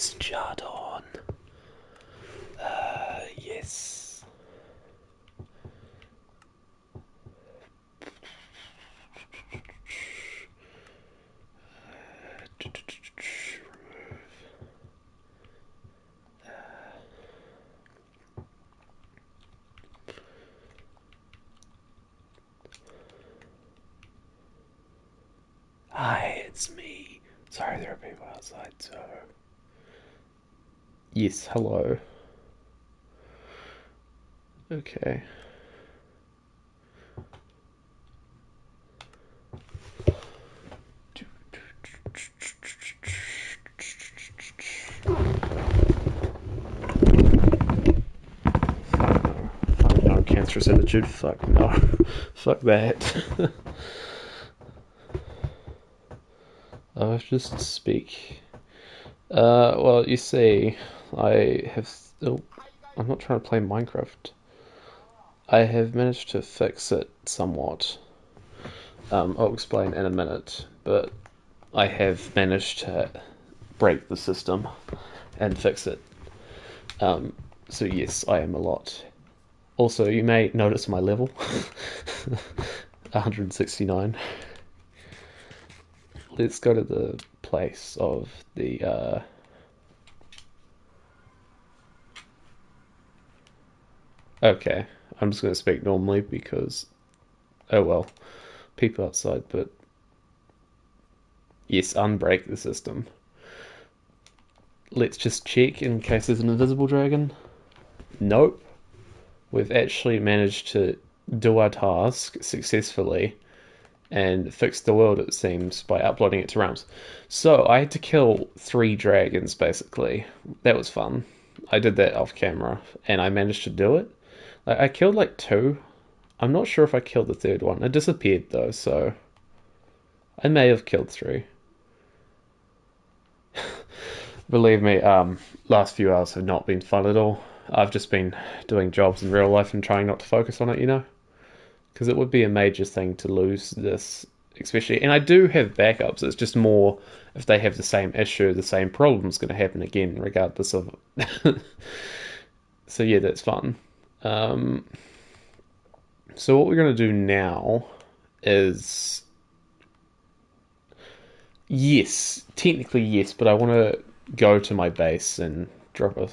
It's Jardon. Yes. Hi, it's me. Sorry, there are people outside, so. Yes, hello. Okay. Fuck no, cancerous attitude. Fuck no. Fuck that. I'll just speak. Well, you see, I have. Oh, I'm not trying to play Minecraft. I have managed to fix it somewhat. I'll explain in a minute, but I have managed to break the system and fix it. Um, so yes, I am a lot. Also, you may notice my level, 169. Let's go to the place of the. Okay, I'm just going to speak normally because, oh well, people outside. But yes, unbreak the system. Let's just check in case there's an invisible dragon. Nope. We've actually managed to do our task successfully and fix the world, it seems, by uploading it to Realms. So I had to kill 3 dragons, basically. That was fun. I did that off camera, and I managed to do it. Like, I killed like 2. I'm not sure if I killed the third one. It disappeared, though, so I may have killed 3. Believe me, last few hours have not been fun at all. I've just been doing jobs in real life and trying not to focus on it. Because it would be a major thing to lose this, especially. And I do have backups. It's just more if they have the same issue, the same problem's going to happen again, regardless of. So yeah, that's fun. Um, so what we're going to do now is yes, technically yes, but I want to go to my base and drop a.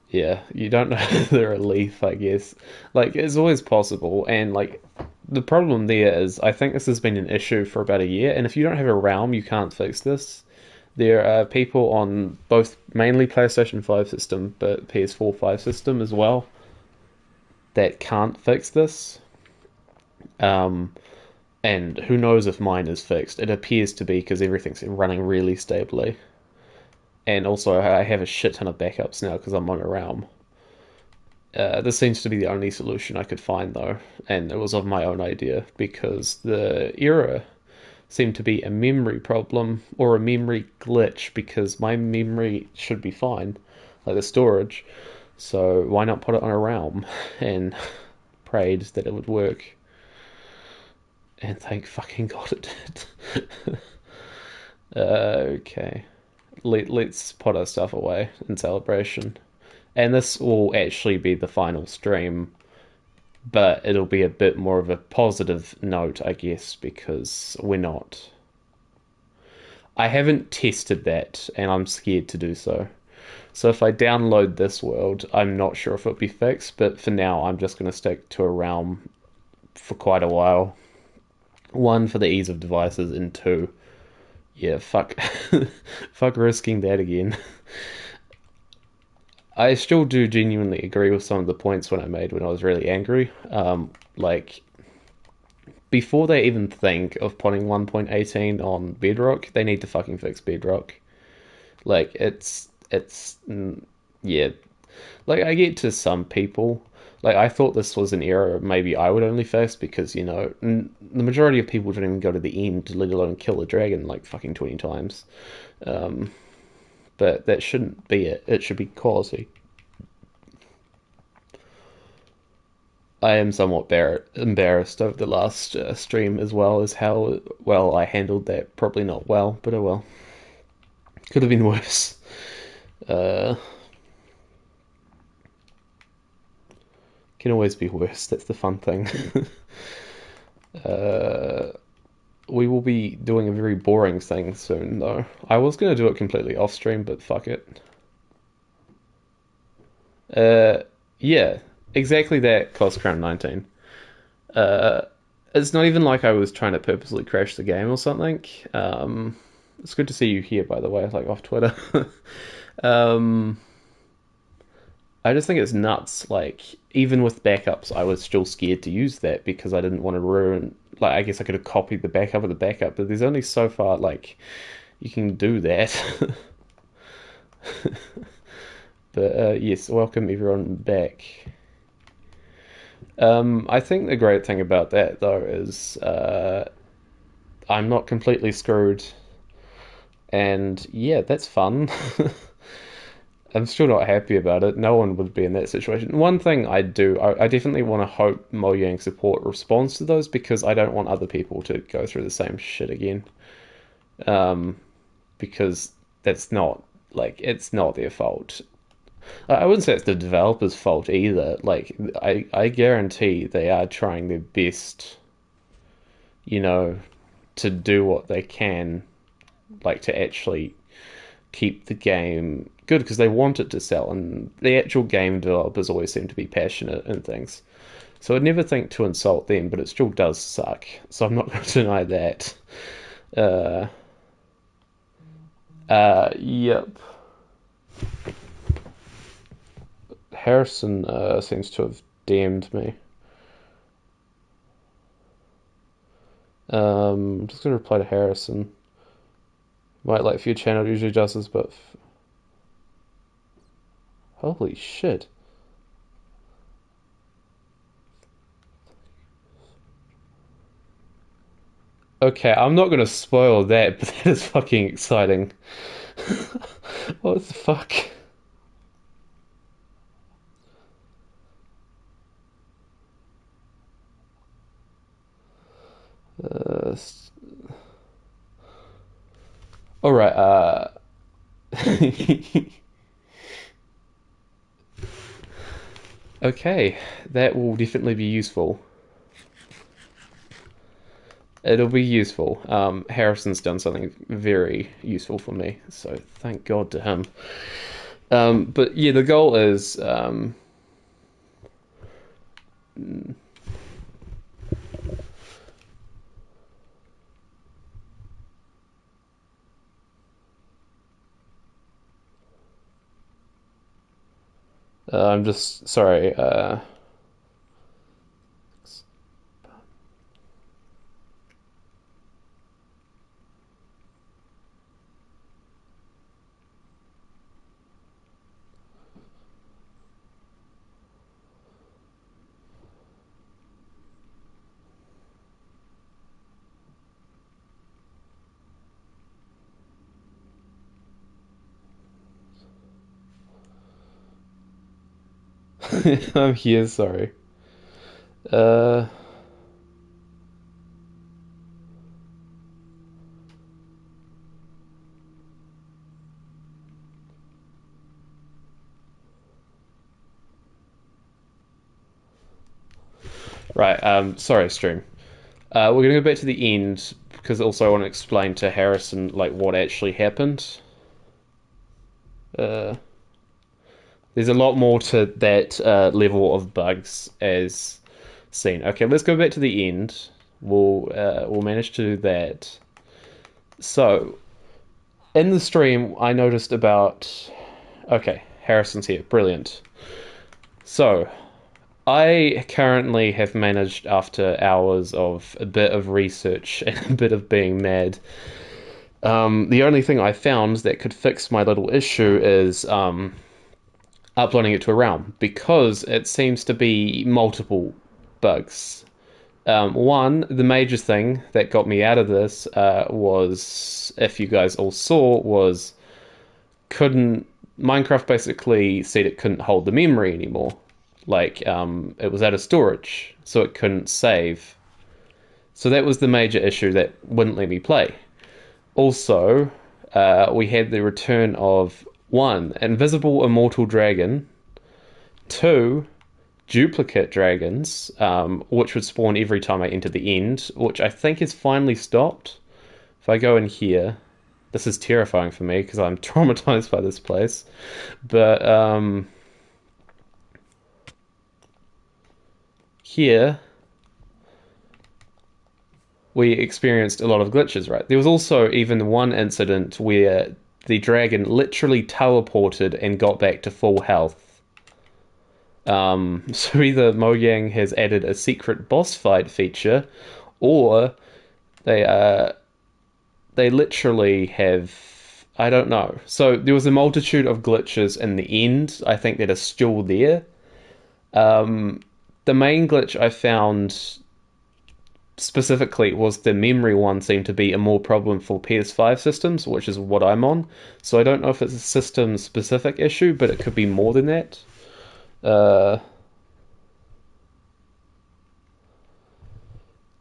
Yeah, you don't know they're a leaf, I guess. Like, it's always possible, and like, the problem there is, I think this has been an issue for about a year, and if you don't have a realm, you can't fix this. There are people on both mainly PlayStation 5 system, but PS4 5 system as well, that can't fix this. Um, and who knows if mine is fixed? It appears to be because everything's running really stably. And also, I have a shit ton of backups now because I'm on a realm. This seems to be the only solution I could find, though, and it was of my own idea because the error seemed to be a memory problem or a memory glitch because my memory should be fine, like the storage. So why not put it on a realm and prayed that it would work? And thank fucking God it did. Okay, let's put our stuff away in celebration. And this will actually be the final stream, but it'll be a bit more of a positive note, I guess, because we're not. I haven't tested that, and I'm scared to do so. So if I download this world, I'm not sure if it'll be fixed, but for now, I'm just going to stick to a realm for quite a while. One, for the ease of devices, and two, yeah, fuck, fuck risking that again. I still do genuinely agree with some of the points when I made when I was really angry. Like before they even think of putting 1.18 on Bedrock, they need to fucking fix Bedrock. Like yeah. Like I get to some people. Like I thought this was an error maybe I would only face because the majority of people don't even go to the end, let alone kill a dragon like fucking 20 times. Um, but that shouldn't be it. It should be quality. I am somewhat embarrassed over the last stream as well as how well I handled that. Probably not well, but oh well. Could have been worse. Uh, can always be worse. That's the fun thing. uh, we will be doing a very boring thing soon, though. I was going to do it completely off stream, but fuck it. Uh, yeah, exactly that cost Crown 19. Uh, it's not even like I was trying to purposely crash the game or something. It's good to see you here, by the way, like off Twitter. um, I just think it's nuts. Like, even with backups, I was still scared to use that because I didn't want to ruin. Like, I guess I could have copied the backup of the backup, but there's only so far, like, you can do that. But yes, welcome everyone back. I think the great thing about that, though, is I'm not completely screwed. And yeah, that's fun. I'm still not happy about it. No one would be in that situation. One thing I definitely want to hope Mojang support responds to those because I don't want other people to go through the same shit again. Um, because that's not it's not their fault. I wouldn't say it's the developers' fault either. Like I guarantee they are trying their best, you know, to do what they can, like to actually keep the game good because they want it to sell, and the actual game developers always seem to be passionate and things. So I'd never think to insult them, but it still does suck. So I'm not going to deny that. Uh, yep. Harrison seems to have DM'd me. I'm just gonna reply to Harrison. Might like few channel usually does this, but holy shit. Okay, I'm not gonna spoil that, but that is fucking exciting. What the fuck? Uh, all right. Okay, that will definitely be useful. It'll be useful. Harrison's done something very useful for me, so thank God to him. But yeah, the goal is I'm just sorry. I'm here. Sorry. Uh, right. Sorry, stream. We're gonna go back to the end because also I want to explain to Harrison like what actually happened. Uh, there's a lot more to that level of bugs as seen. Okay, let's go back to the end. We'll manage to do that. So in the stream, I noticed about. Okay, Harrison's here. Brilliant. So I currently have managed, after hours of a bit of research and a bit of being mad, the only thing I found that could fix my little issue is uploading it to a realm because it seems to be multiple bugs. One, the major thing that got me out of this was, if you guys all saw, was couldn't Minecraft basically said it couldn't hold the memory anymore. Like it was out of storage, so it couldn't save. So that was the major issue that wouldn't let me play. Also, We had the return of one, invisible immortal dragon, two, duplicate dragons, which would spawn every time I enter the end, which I think is finally stopped. If I go in here, this is terrifying for me because I'm traumatized by this place. But here we experienced a lot of glitches, right? There was also even one incident where the dragon literally teleported and got back to full health. So either Mojang has added a secret boss fight feature, or they they literally have, I don't know. So there was a multitude of glitches in the end, I think, that are still there. The main glitch I found specifically was the memory one seemed to be a more problem for PS5 systems, which is what I'm on. So I don't know if it's a system specific issue, but it could be more than that. Uh,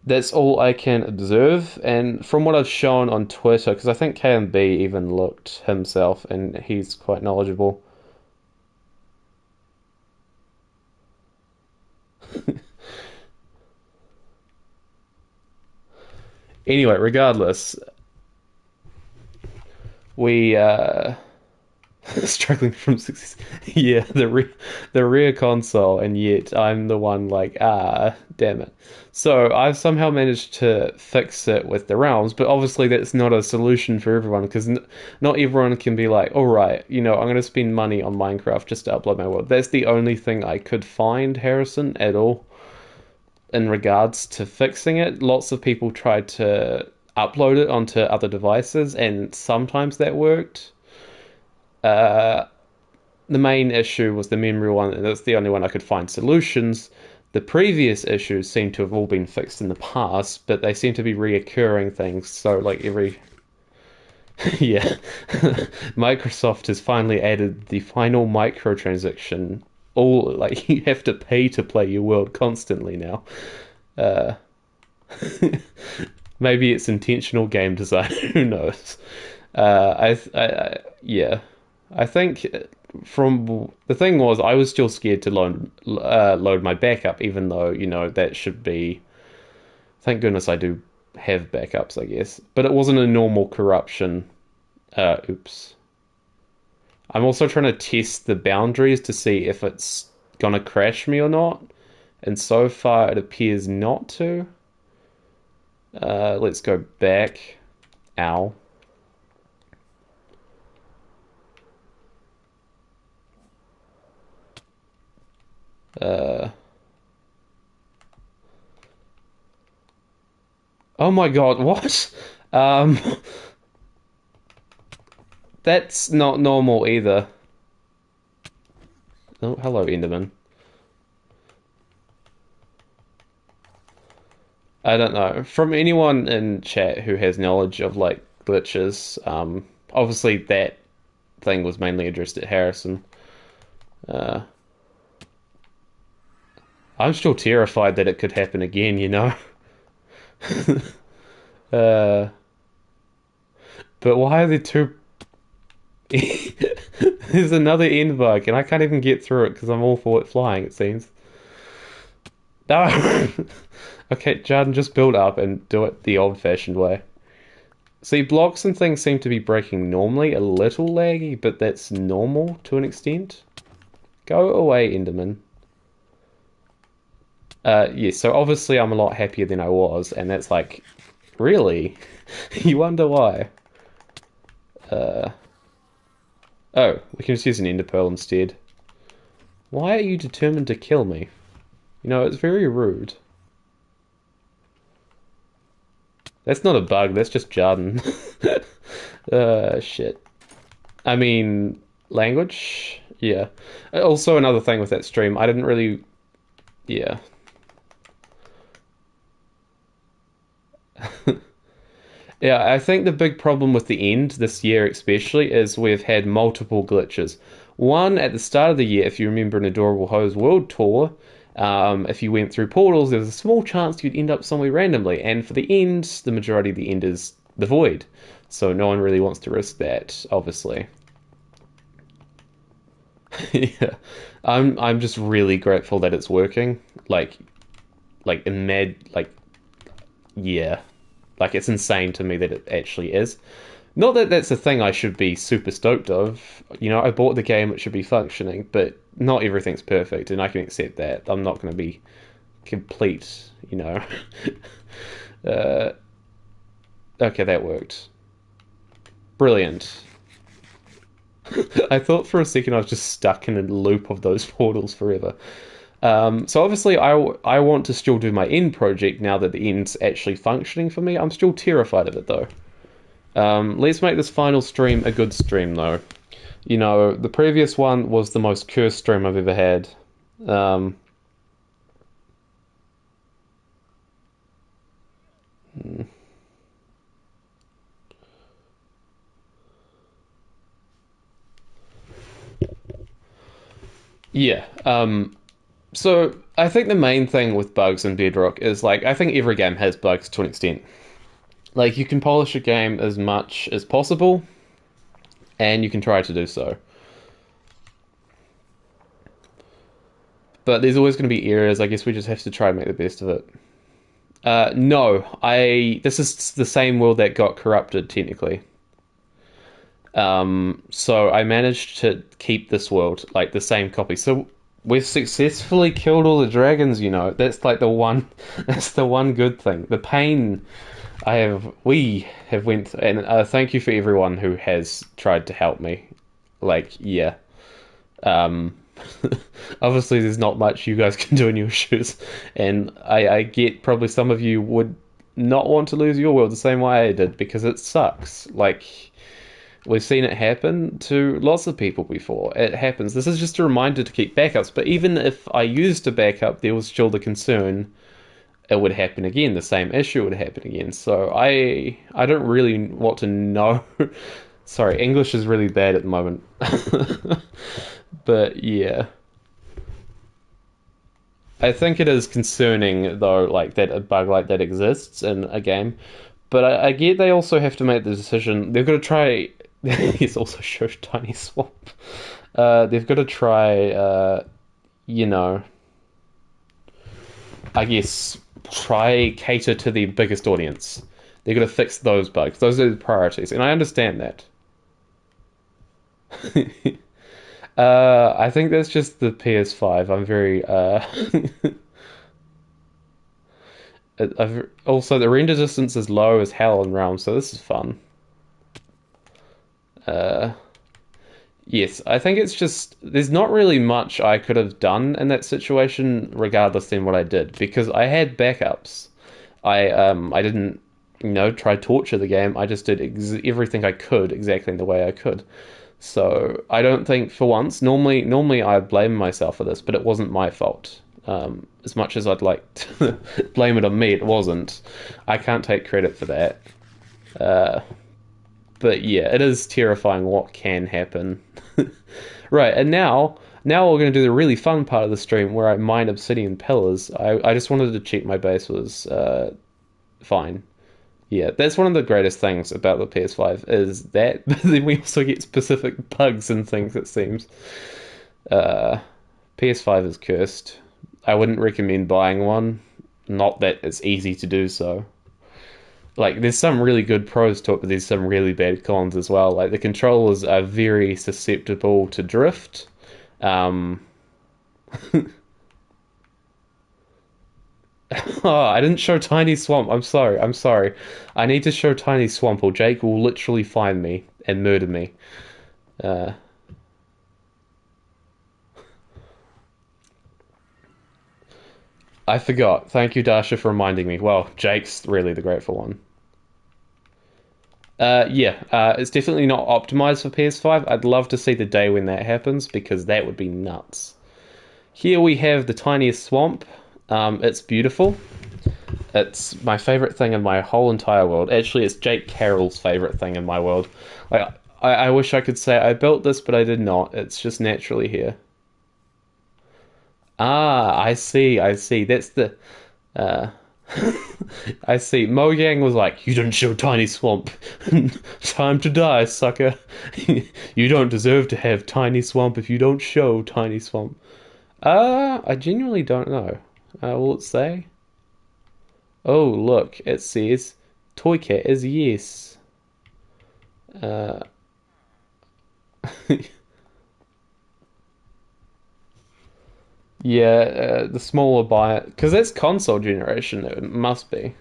that's all I can observe, and from what I've shown on Twitter, because I think KMB even looked himself, and he's quite knowledgeable. Anyway, regardless, we struggling from success. Yeah, the rear console, and yet I'm the one like, damn it. So I've somehow managed to fix it with the realms, but obviously that's not a solution for everyone because not everyone can be like, all right, I'm going to spend money on Minecraft just to upload my world. That's the only thing I could find, Harrison, at all in regards to fixing it. Lots of people tried to upload it onto other devices, and sometimes that worked. Uh, the main issue was the memory one, and that's the only one I could find solutions. The previous issues seem to have all been fixed in the past, but they seem to be reoccurring things. So, like every. Yeah. Microsoft has finally added the final microtransaction. All, like, you have to pay to play your world constantly now. Uh, Maybe it's intentional game design. Who knows? Yeah. I think from the thing was I was still scared to load my backup, even though that should be. Thank goodness I do have backups, I guess, but it wasn't a normal corruption. Oops. I'm also trying to test the boundaries to see if it's gonna crash me or not, and so far it appears not to. Let's go back. Ow. Uh, oh my god, what? Um, that's not normal either. Oh, hello, Enderman. I don't know. From anyone in chat who has knowledge of like glitches, obviously that thing was mainly addressed at Harrison. Uh, I'm still terrified that it could happen again. Uh, but why are there two? There's another end bug, and I can't even get through it because I'm all for it flying, it seems. No! Okay, Jarden, just build up and do it the old-fashioned way. See, blocks and things seem to be breaking normally, a little laggy, but that's normal to an extent. Go away, Enderman. Yes, so obviously I'm a lot happier than I was, and that's like, really? You wonder why. Uh, oh, we can just use an ender pearl instead. Why are you determined to kill me? It's very rude. That's not a bug, that's just Jarden. Shit. I mean, language? Yeah. Also, another thing with that stream, I didn't really. Yeah. Yeah, I think the big problem with the end this year, especially, is we've had multiple glitches. One, at the start of the year, if you remember an Adorable Hose World Tour, if you went through portals, there was a small chance you'd end up somewhere randomly. And for the end, the majority of the end is the void. So no one really wants to risk that, obviously. Yeah. I'm just really grateful that it's working. Like in mad like yeah. Like it's insane to me that it actually is. Not that that's a thing I should be super stoked of. You know, I bought the game, it should be functioning, but not everything's perfect, and I can accept that. I'm not going to be complete, you know. uh, okay, that worked. Brilliant. I thought for a second I was just stuck in a loop of those portals forever. So obviously, I want to still do my end project now that the end's actually functioning for me. I'm still terrified of it though. Let's make this final stream a good stream though. You know, the previous one was the most cursed stream I've ever had. Um, yeah. So I think the main thing with bugs in Bedrock is like I think every game has bugs to an extent. Like you can polish a game as much as possible, and you can try to do so. But there's always going to be errors. I guess we just have to try and make the best of it. No, I. This is the same world that got corrupted technically. So I managed to keep this world like the same copy. So we've successfully killed all the dragons. You know, that's like the one. That's the one good thing. The pain we have went, and thank you for everyone who has tried to help me. Like, yeah. Um, obviously, there's not much you guys can do in your shoes, and I get probably some of you would not want to lose your world the same way I did because it sucks. Like, we've seen it happen to lots of people before. It happens. This is just a reminder to keep backups. But even if I used a backup, there was still the concern it would happen again. The same issue would happen again. So I don't really want to know. Sorry, English is really bad at the moment. But yeah, I think it is concerning though, like that a bug like that exists in a game. But I get they also have to make the decision. They've got to try. He's also show Tiny Swamp. They've got to try. You know, I guess try cater to the biggest audience. They've got to fix those bugs. Those are the priorities, and I understand that. I think that's just the PS5. I'm very also the render distance is low as hell in Realm, so this is fun. Uh, yes, I think it's just there's not really much I could have done in that situation, regardless than what I did, because I had backups. I didn't try torture the game. I just did everything I could exactly the way I could. So I don't think for once. Normally I blame myself for this, but it wasn't my fault. As much as I'd like to blame it on me, it wasn't. I can't take credit for that. Uh, but yeah, it is terrifying what can happen. Right, and now we're going to do the really fun part of the stream where I mine obsidian pillars. I just wanted to check my base was fine. Yeah, that's one of the greatest things about the PS5 is that then we also get specific bugs and things, it seems. Uh, PS5 is cursed. I wouldn't recommend buying one. Not that it's easy to do so. Like, there's some really good pros to it, but there's some really bad cons as well. Like, the controllers are very susceptible to drift. Um, oh, I didn't show Tiny Swamp. I'm sorry. I'm sorry. I need to show Tiny Swamp, or Jake will literally find me and murder me. Uh, I forgot. Thank you, Dasha, for reminding me. Well, Jake's really the grateful one. Yeah, it's definitely not optimized for PS5. I'd love to see the day when that happens because that would be nuts. Here we have the tiniest swamp. It's beautiful. It's my favorite thing in my whole entire world. Actually, it's Jake Carroll's favorite thing in my world. Like, I wish I could say I built this, but I did not. It's just naturally here. Ah, I see. I see. That's the. Uh, I see. Mojang was like, "You didn't show Tiny Swamp. Time to die, sucker. You don't deserve to have Tiny Swamp if you don't show Tiny Swamp." I genuinely don't know. Will it say? Oh, look, it says Toy Cat is yes. Uh, yeah, the smaller by it, because that's console generation. It must be.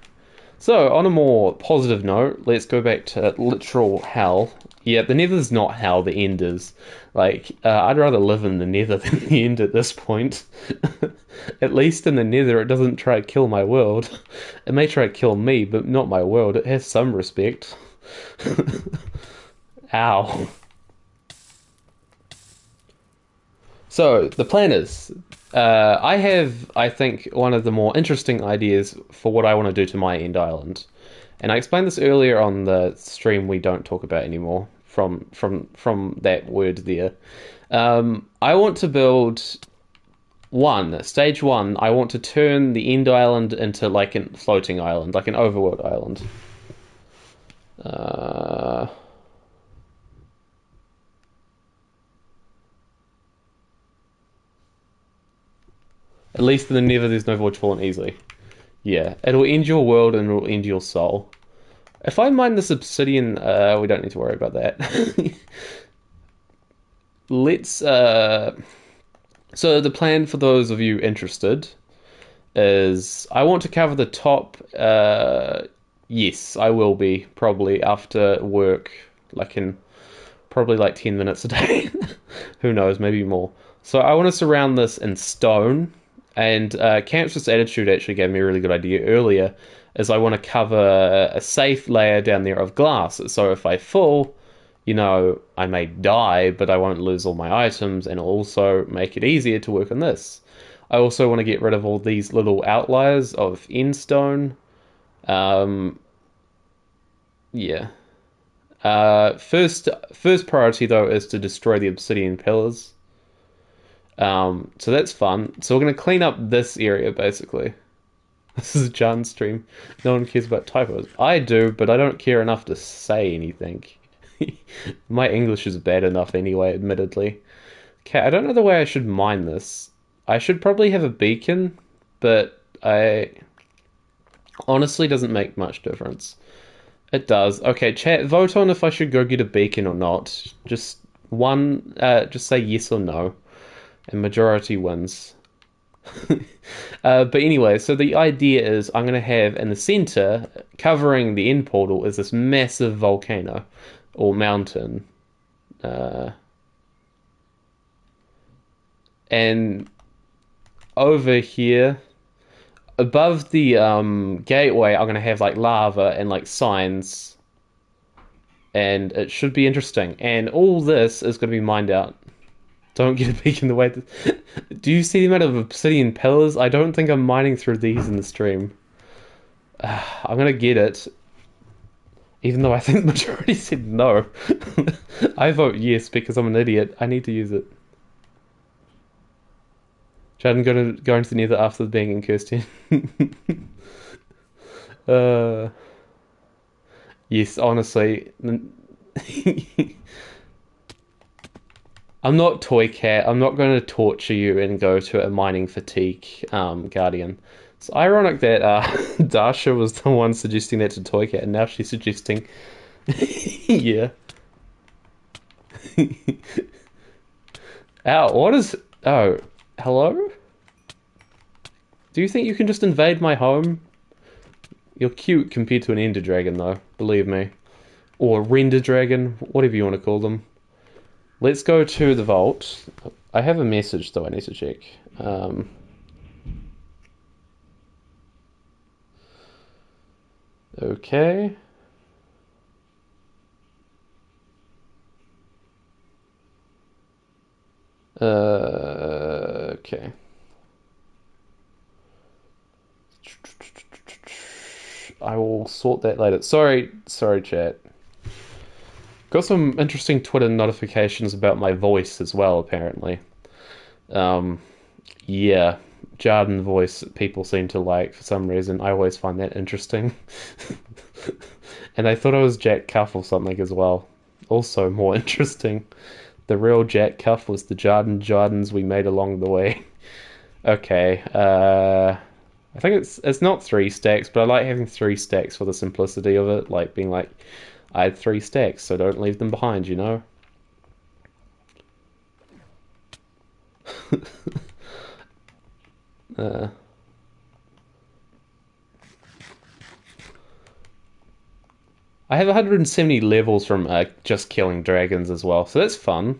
So, on a more positive note, let's go back to literal hell. Yeah, the Nether's not hell, the End is. Like, I'd rather live in the Nether than the End at this point. At least in the Nether, it doesn't try to kill my world. It may try to kill me, but not my world. It has some respect. Ow. So, the plan is I have, I think, one of the more interesting ideas for what I want to do to my end island. And I explained this earlier on the stream we don't talk about anymore from that word there. I want to build stage one. I want to turn the end island into like a floating island, like an overworld island. Uh, at least in the Nether, there's no void fallen easily. Yeah, it'll end your world and it'll end your soul. If I mine this obsidian, we don't need to worry about that. Let's. So the plan for those of you interested is I want to cover the top. Yes, I will be probably after work, like in probably like 10 minutes a day. Who knows, maybe more. So I want to surround this in stone. And Camp's attitude actually gave me a really good idea earlier. Is I want to cover a safe layer down there of glass. So if I fall, I may die, but I won't lose all my items, and also make it easier to work on this. I also want to get rid of all these little outliers of end stone. Um, yeah. First priority though is to destroy the obsidian pillars. So that's fun. So we're gonna clean up this area basically. This is a John stream. No one cares about typos. I do, but I don't care enough to say anything. My English is bad enough anyway, admittedly. Okay, I don't know the way I should mine this. I should probably have a beacon, but I honestly doesn't make much difference. It does. Okay, chat, vote on if I should go get a beacon or not. Just say yes or no, and majority wins. But anyway, so the idea is I'm going to have in the center, covering the end portal, is this massive volcano or mountain. Uh, and over here, above the gateway, I'm going to have like lava and like signs. And it should be interesting. And all this is going to be mined out. Don't get a peek in the way. Do you see the amount of obsidian pillars? I don't think I'm mining through these in the stream. I'm gonna get it, even though I think the majority said no. I vote yes because I'm an idiot. I need to use it. Jaden go into the Nether after being in Kirsten. uh, yes, honestly. I'm not Toy Cat. I'm not going to torture you and go to a mining fatigue, Guardian. It's ironic that Dasha was the one suggesting that to Toy Cat, and now she's suggesting, yeah. Ow! What is? Oh, hello? Do you think you can just invade my home? You're cute compared to an Ender Dragon, though. Believe me, or Render Dragon, whatever you want to call them. Let's go to the vault. I have a message though I need to check. Okay. Okay. I will sort that later. Sorry, chat. Got some interesting Twitter notifications about my voice as well, apparently. Um, yeah. Jarden voice people seem to like for some reason. I always find that interesting. And I thought it was Jack Cuff or something as well. Also more interesting. The real Jack Cuff was the Jardins we made along the way. Okay, I think it's not three stacks, but I like having three stacks for the simplicity of it, like being like, I had three stacks, so don't leave them behind, you know? uh, I have 170 levels from just killing dragons as well, so that's fun.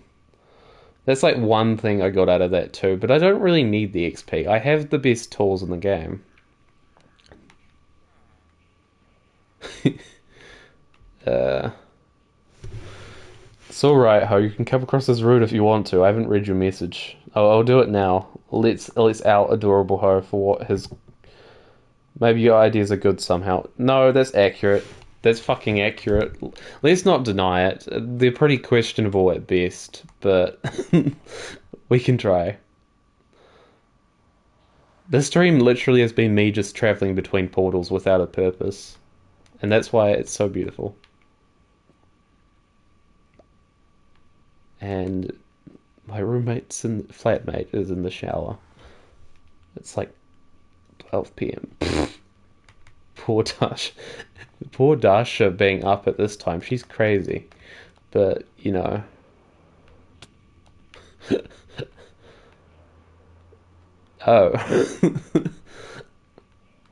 That's like one thing I got out of that too, but I don't really need the XP. I have the best tools in the game. uh, it's alright, Ho. You can come across as rude if you want to. I haven't read your message. I'll do it now. Let's out adorable Ho for what his. Maybe your ideas are good somehow. No, that's accurate. That's fucking accurate. Let's not deny it. They're pretty questionable at best, but we can try. This stream literally has been me just traveling between portals without a purpose, and that's why it's so beautiful. And my roommate's and flatmate is in the shower. It's like 12 p.m. Poor Dash. Poor Dasha being up at this time. She's crazy. But, you know. Oh.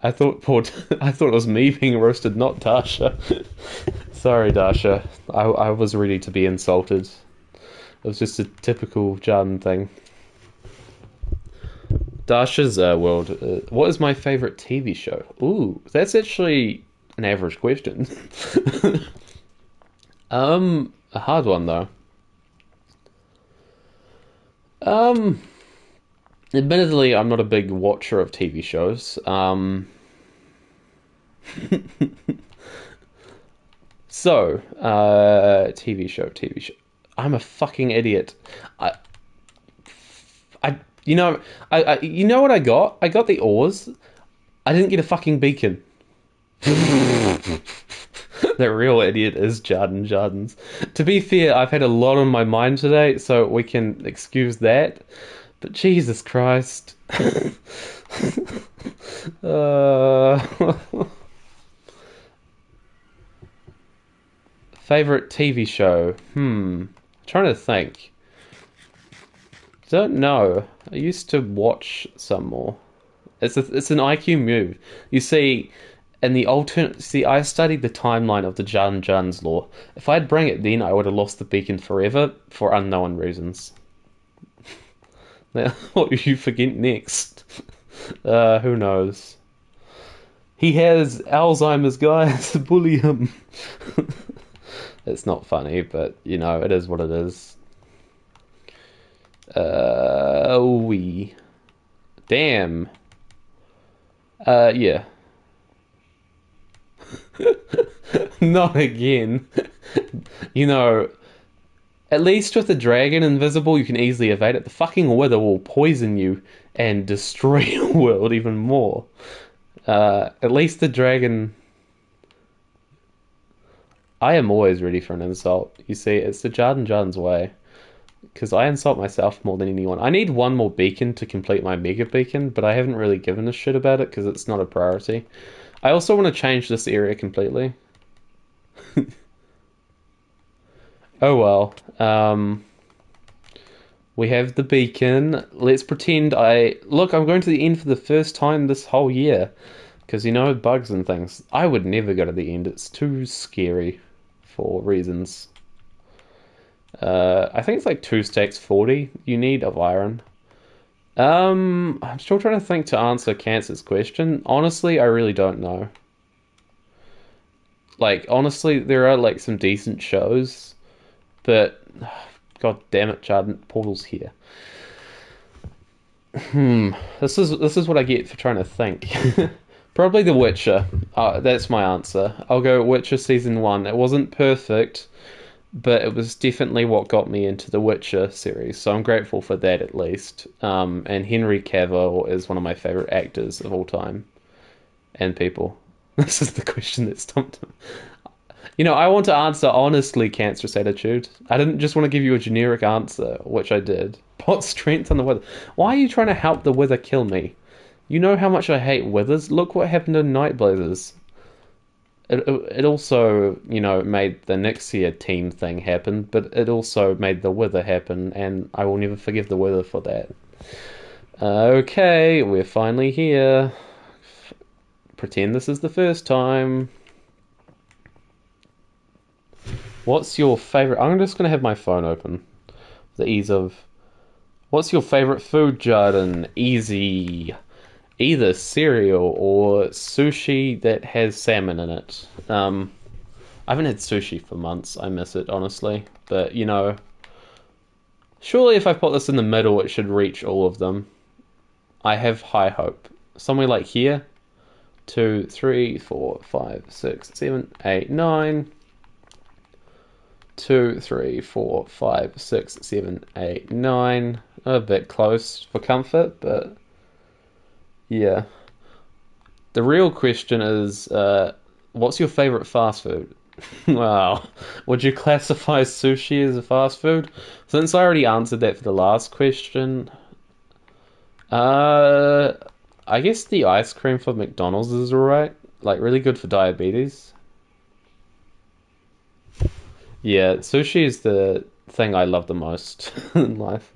I thought it was me being roasted, not Dasha. Sorry, Dasha. I was ready to be insulted. It was just a typical Jarden thing. Dasha's World. What is my favorite TV show? Ooh, that's actually an average question. A hard one though. Um, Admittedly, I'm not a big watcher of TV shows. So, TV show. I'm a fucking idiot. I, you know, you know what I got? I got the oars. I didn't get a fucking beacon. The real idiot is Jardins. To be fair, I've had a lot on my mind today, so we can excuse that. But Jesus Christ. uh... Favorite TV show? Trying to think. Don't know. I used to watch some more. It's an IQ move. You see, in the alternate, see, I studied the timeline of the Jan's law. If I'd bring it then, I would have lost the beacon forever for unknown reasons. Now, what will you forget next? Who knows? He has Alzheimer's, guys. Bully him. It's not funny, but you know, it is what it is. We. Damn. Yeah. Not again. You know, at least with the dragon invisible, you can easily evade it. The fucking wither will poison you and destroy your world even more. At least the dragon. I am always ready for an insult. You see, it's the Jarden's way. Because I insult myself more than anyone. I need one more beacon to complete my mega beacon, but I haven't really given a shit about it because it's not a priority. I also want to change this area completely. Oh well. We have the beacon. Let's pretend Look, I'm going to the end for the first time this whole year. Because, you know, bugs and things. I would never go to the end. It's too scary for reasons. I think it's like 2 stacks 40 you need of iron. I'm still trying to think to answer Cancer's question. Honestly, I really don't know. Like, honestly, there are like some decent shows, but god damn it, Jarden, Portal's here. This is what I get for trying to think. Probably The Witcher. That's my answer. I'll go Witcher season 1. It wasn't perfect, but it was definitely what got me into the Witcher series, so I'm grateful for that at least. And Henry Cavill is one of my favorite actors of all time and people. This is the question that stumped him. I want to answer honestly, Cancerous Attitude. I didn't just want to give you a generic answer, which I did. Pot strength on the Wither. Why are you trying to help the Wither kill me? You know how much I hate Withers? Look what happened in Nightblazers. It also, made the Nixia team thing happen, but it also made the Wither happen, and I will never forgive the Wither for that. Okay, we're finally here. Pretend this is the first time. What's your favorite? I'm just gonna have my phone open. For the ease of. What's your favorite food, Jordan? Easy. Either cereal or sushi that has salmon in it. I haven't had sushi for months. I miss it, honestly. But, surely if I put this in the middle, it should reach all of them. I have high hope. Somewhere like here. 2, 3, 4, 5, 6, 7, 8, 9. 2, 3, 4, 5, 6, 7, 8, 9. A bit close for comfort, but yeah. The real question is, what's your favorite fast food? Wow. Would you classify sushi as a fast food? Since I already answered that for the last question, uh, I guess the ice cream for McDonald's is alright. Like, really good for diabetes. Yeah, sushi is the thing I love the most in life.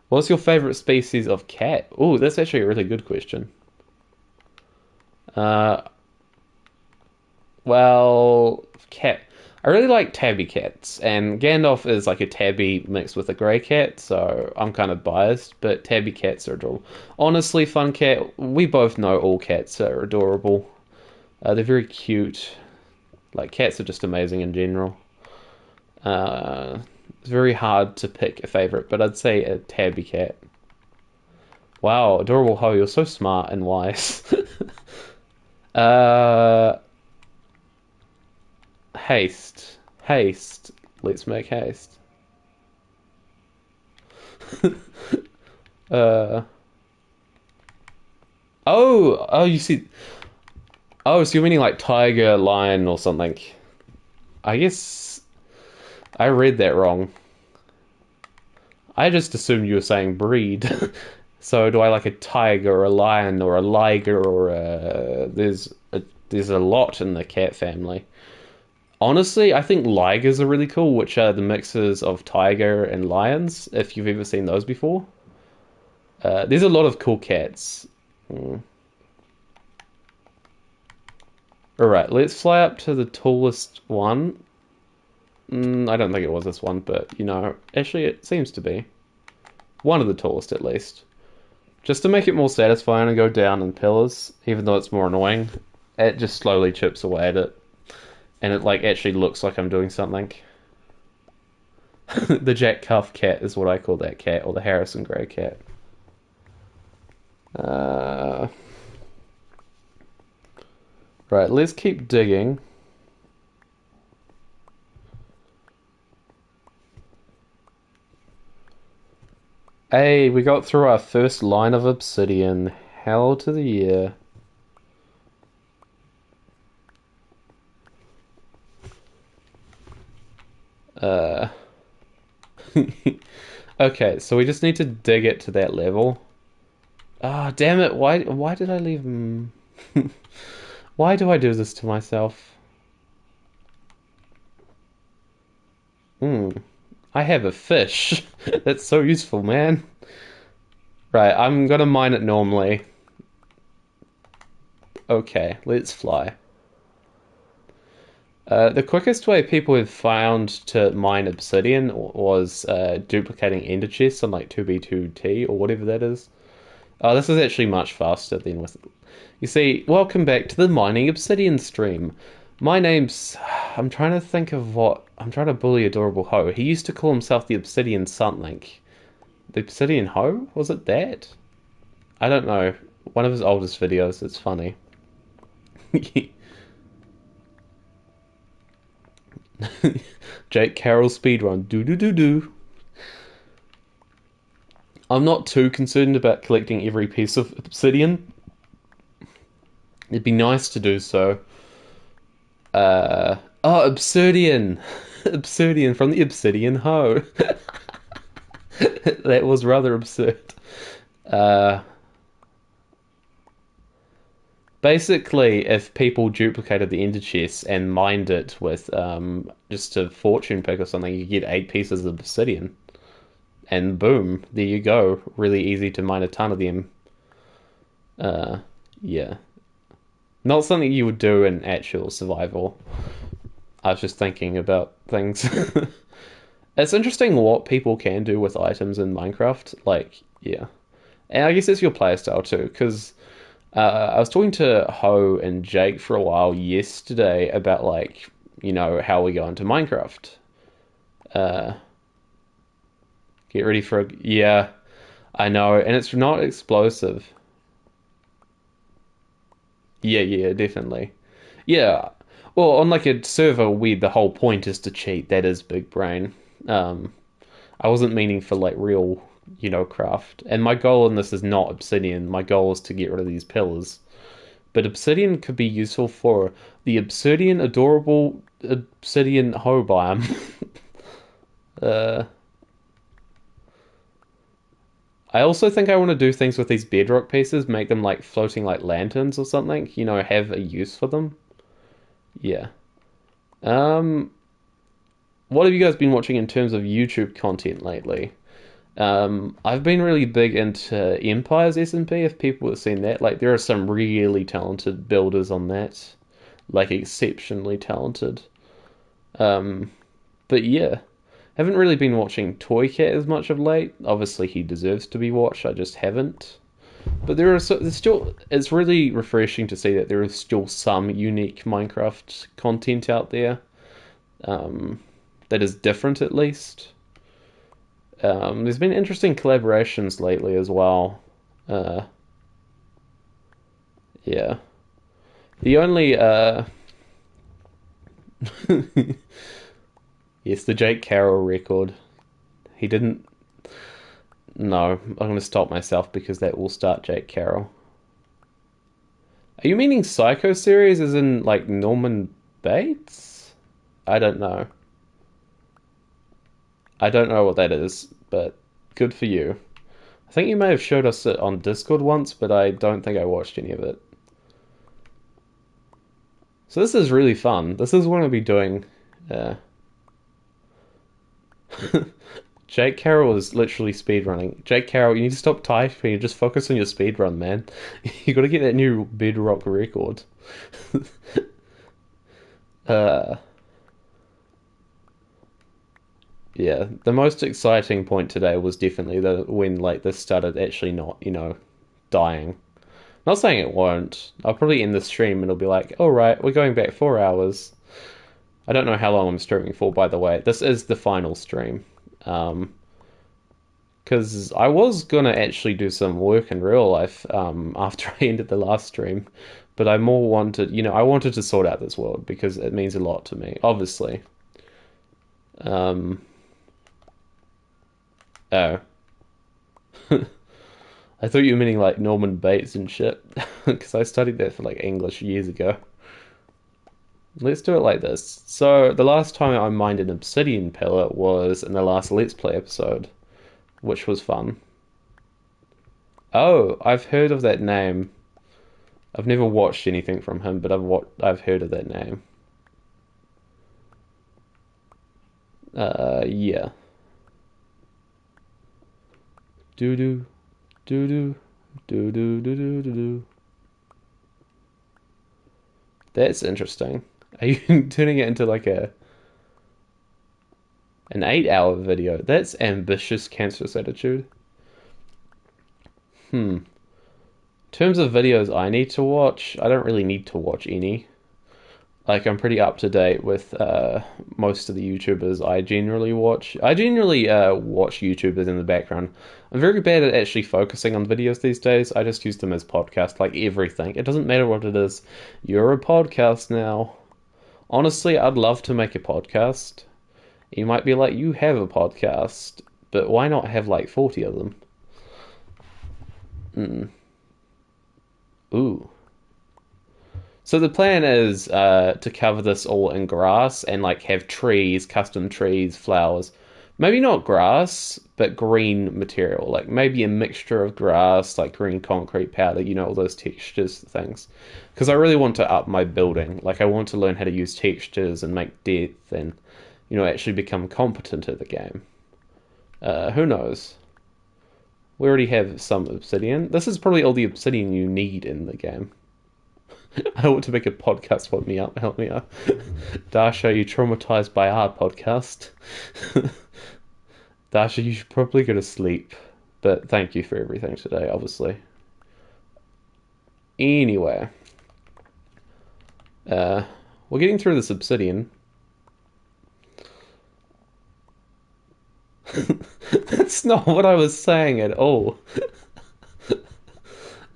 What's your favorite species of cat? Oh, that's actually a really good question. Uh, well, cat. I really like tabby cats, and Gandalf is like a tabby mixed with a grey cat, so I'm kind of biased, but tabby cats are adorable. Honestly, fun cat, we both know all cats are adorable. They're very cute. Like, cats are just amazing in general. Uh, it's very hard to pick a favorite, but I'd say a tabby cat. Wow, adorable Ho, you're so smart and wise. uh, haste. Haste. Let's make haste. uh, oh, you see. Oh, so you're meaning like tiger, lion, or something. I guess I read that wrong. I just assumed you were saying breed. So do I like a tiger or a lion or a liger or there's a lot in the cat family. Honestly, I think ligers are really cool, which are the mixes of tiger and lions, if you've ever seen those before. There's a lot of cool cats. Mm. Alright, let's fly up to the tallest one. I don't think it was this one, but actually it seems to be. One of the tallest at least. Just to make it more satisfying and go down in pillars, even though it's more annoying, it just slowly chips away at it. And it like actually looks like I'm doing something. The Jack Cuff cat is what I call that cat, or the Harrison Gray cat. Uh, right, let's keep digging. Hey, we got through our first line of obsidian. Hell to the year. Uh, okay, so we just need to dig it to that level. Ah, oh, damn it! Why did I leave him? Why do I do this to myself? Hmm. I have a fish. That's so useful, man. Right, I'm gonna mine it normally. Okay, let's fly. The quickest way people have found to mine obsidian was duplicating ender chests on like 2B2T or whatever that is. Oh, this is actually much faster than with. You see, welcome back to the mining obsidian stream. My name's. I'm trying to think of what. I'm trying to bully Adorable Ho. He used to call himself the Obsidian something. The Obsidian Ho? Was it that? I don't know. One of his oldest videos. It's funny. Jake Carroll speedrun. Do do do do. I'm not too concerned about collecting every piece of obsidian. It'd be nice to do so. Oh, Obsidian! Obsidian from the Obsidian Hoe. That was rather absurd. Uh, Basically, if people duplicated the ender chest and mined it with just a fortune pick or something, you get 8 pieces of obsidian. And boom, there you go. Really easy to mine a ton of them. Uh, yeah. Not something you would do in actual survival. I was just thinking about things. It's interesting what people can do with items in Minecraft. Like, yeah. And I guess it's your playstyle too, because I was talking to Ho and Jake for a while yesterday about, like, how we go into Minecraft. Uh, get ready for yeah, I know, and it's not explosive. Yeah, yeah, definitely. Yeah. Well, on like a server where the whole point is to cheat, that is big brain. Um, I wasn't meaning for like real, craft. And my goal in this is not obsidian. My goal is to get rid of these pillars. But obsidian could be useful for the obsidian adorable obsidian hoe biome. uh, I also think I want to do things with these bedrock pieces, make them like floating like lanterns or something. Have a use for them. Yeah. Um, what have you guys been watching in terms of YouTube content lately? I've been really big into Empires SMP, if people have seen that. Like, there are some really talented builders on that. Like, exceptionally talented. Um, but yeah, haven't really been watching Toy Cat as much of late. Obviously, he deserves to be watched. I just haven't. But there's still, it's really refreshing to see that there is still some unique Minecraft content out there. Um, that is different at least. There's been interesting collaborations lately as well. Uh, yeah. The only yes, the Jake Carroll record. He didn't. No, I'm going to stop myself because that will start Jake Carroll. Are you meaning Psycho series as in like Norman Bates? I don't know. I don't know what that is, but good for you. I think you may have showed us it on Discord once, but I don't think I watched any of it. So this is really fun. This is what I'll be doing. Uh, Jake Carroll is literally speedrunning. Jake Carroll, you need to stop typing and just focus on your speedrun, man. You got to get that new Bedrock record. uh, yeah, the most exciting point today was definitely the when like this started actually not, dying. Not saying it won't. I'll probably end the stream and it'll be like, all right, we're going back 4 hours. I don't know how long I'm streaming for, by the way. This is the final stream. Um, because I was gonna actually do some work in real life after I ended the last stream, but I more wanted, I wanted to sort out this world because it means a lot to me, obviously. Um, oh, I thought you were meaning like Norman Bates and shit, because I studied that for like English years ago. Let's do it like this. So the last time I mined an obsidian pillar was in the last Let's Play episode, which was fun. Oh, I've heard of that name. I've never watched anything from him, but I've heard of that name. Yeah. Doo doo doo doo doo doo doo doo doo doo. That's interesting. Are you turning it into like an 8 hour video? That's ambitious, cancerous attitude. Hmm. In terms of videos I need to watch, I don't really need to watch any. Like, I'm pretty up to date with most of the YouTubers I generally watch. I generally watch YouTubers in the background. I'm very bad at actually focusing on videos these days. I just use them as podcasts, like everything. It doesn't matter what it is. You're a podcast now. Honestly, I'd love to make a podcast. You might be like, you have a podcast, but why not have like 40 of them? Mm. Ooh. So the plan is to cover this all in grass and like have trees, custom trees, flowers. Maybe not grass, but green material. Like maybe a mixture of grass, like green concrete powder, all those textures things. Because I really want to up my building. Like I want to learn how to use textures and make depth and, actually become competent at the game. Who knows? We already have some obsidian. This is probably all the obsidian you need in the game. I want to make a podcast. Help me out. Dasha, are you traumatized by our podcast? Dasha, you should probably go to sleep. But thank you for everything today, obviously. Anyway, we're getting through this obsidian. That's not what I was saying at all.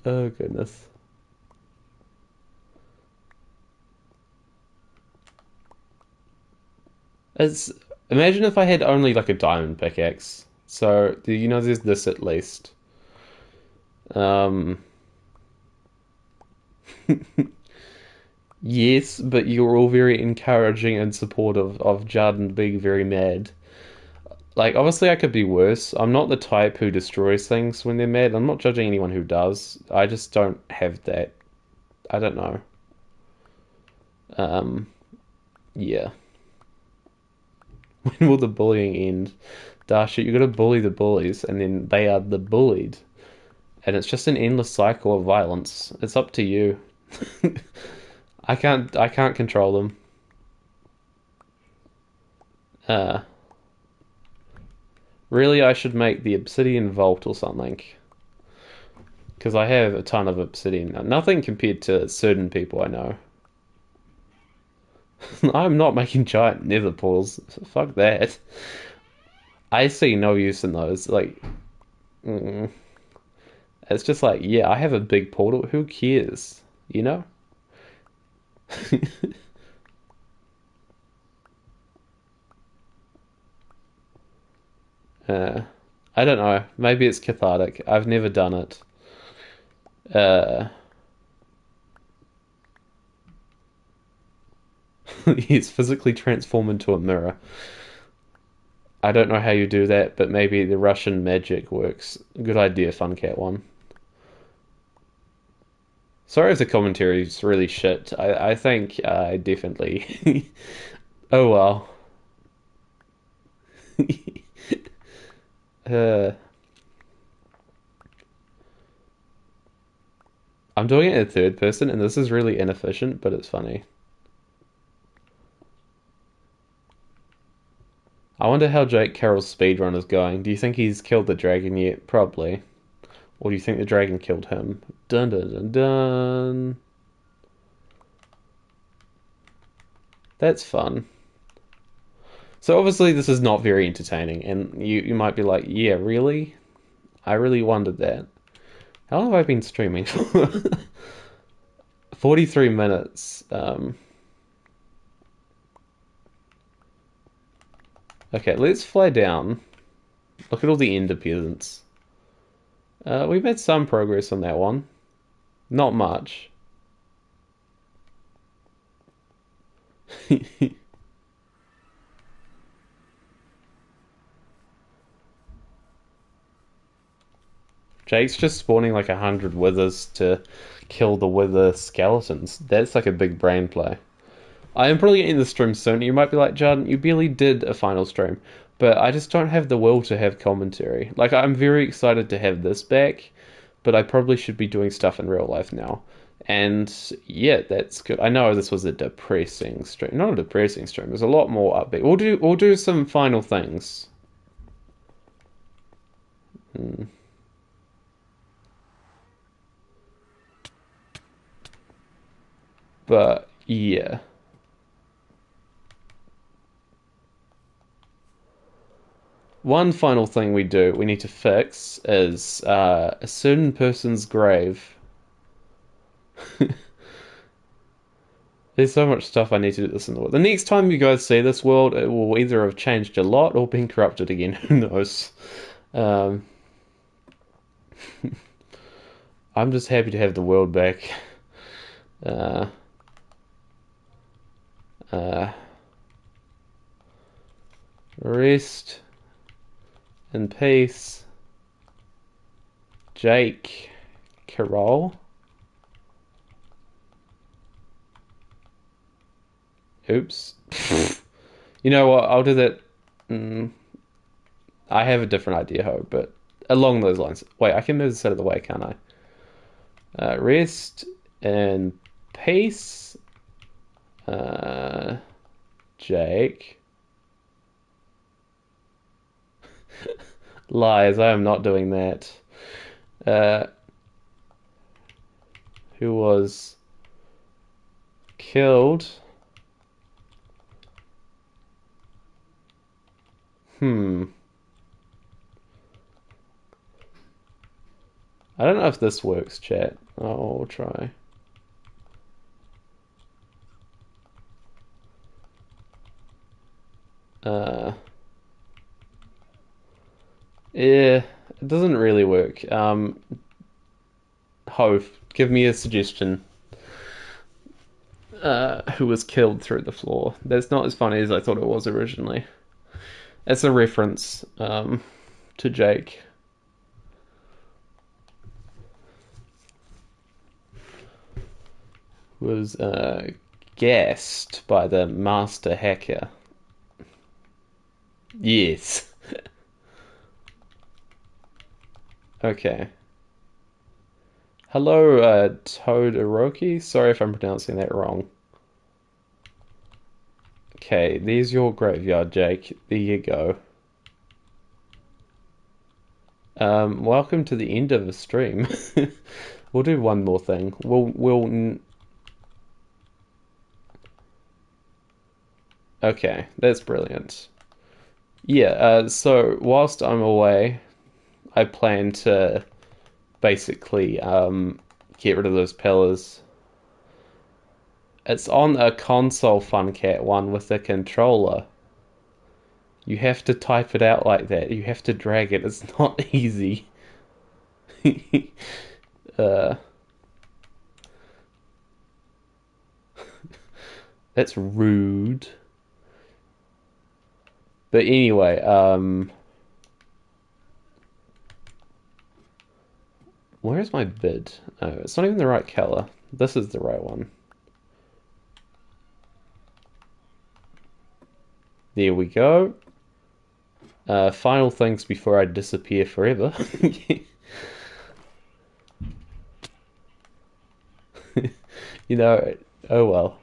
Oh, goodness. It's Imagine if I had only like a diamond pickaxe. So, there's this at least. Um, yes, but you're all very encouraging and supportive of Jarden being very mad. Like, obviously, I could be worse. I'm not the type who destroys things when they're mad. I'm not judging anyone who does. I just don't have that. I don't know. Um, yeah. When will the bullying end? Dasha, you gotta bully the bullies, and then they are the bullied. And it's just an endless cycle of violence. It's up to you. I can't control them. Uh, really, I should make the obsidian vault or something. Because I have a ton of obsidian. Nothing compared to certain people I know. I'm not making giant nether portals. Fuck that. I see no use in those. Like, mm, it's just like, yeah, I have a big portal. Who cares? You know? uh, I don't know. Maybe it's cathartic. I've never done it. Uh, he's physically transformed into a mirror. I don't know how you do that, but maybe the Russian magic works. Good idea, Funcat one. Sorry if the commentary is really shit. I think I definitely. Oh well. uh, I'm doing it in third person, and this is really inefficient, but it's funny. I wonder how Jake Carroll's speedrun is going. Do you think he's killed the dragon yet? Probably. Or do you think the dragon killed him? Dun dun dun dun. That's fun. So obviously this is not very entertaining, and you might be like, yeah, really? I really wondered that. How long have I been streaming for? 43 minutes. Okay, let's fly down. Look at all the ender peasants. We've made some progress on that one. Not much. Jake's just spawning like 100 withers to kill the wither skeletons. That's like a big brain play. I am probably getting the stream soon. You might be like, Jordan, you barely did a final stream, but I just don't have the will to have commentary. Like, I'm very excited to have this back, but I probably should be doing stuff in real life now. And yeah, that's good. I know this was a depressing stream. Not a depressing stream. There's a lot more upbeat. We'll do some final things. Hmm. But yeah. One final thing we need to fix is a certain person's grave. There's so much stuff I need to do this in the world. The next time you guys see this world, it will either have changed a lot or been corrupted again. Who knows? Um, I'm just happy to have the world back. Uh, uh, rest in peace, Jake Carroll. Oops. You know what? I'll do that. Mm, I have a different idea, Ho, but along those lines. Wait, I can move this out of the way, can't I? Rest in peace, uh, Jake. Lies, I am not doing that. Uh, who was killed? Hmm. I don't know if this works, chat. I'll try. Uh, yeah, it doesn't really work. Hove, give me a suggestion. Who was killed through the floor? That's not as funny as I thought it was originally. It's a reference to Jake. Was gassed by the master hacker. Yes. Okay. Hello, Todoroki. Sorry if I'm pronouncing that wrong. Okay, there's your graveyard, Jake. There you go. Welcome to the end of the stream. We'll do one more thing. Okay, that's brilliant. Yeah, so whilst I'm away, I plan to basically get rid of those pillars. It's on a console Funcat one with a controller. You have to type it out like that. You have to drag it. It's not easy. uh, that's rude. But anyway, where's my bid? Oh, it's not even the right color. This is the right one. There we go. Final things before I disappear forever. You know, oh well.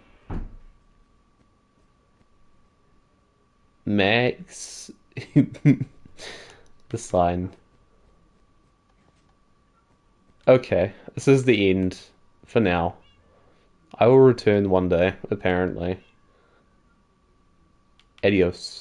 Max. The sign. Okay, this is the end for now. I will return one day, apparently. Adios.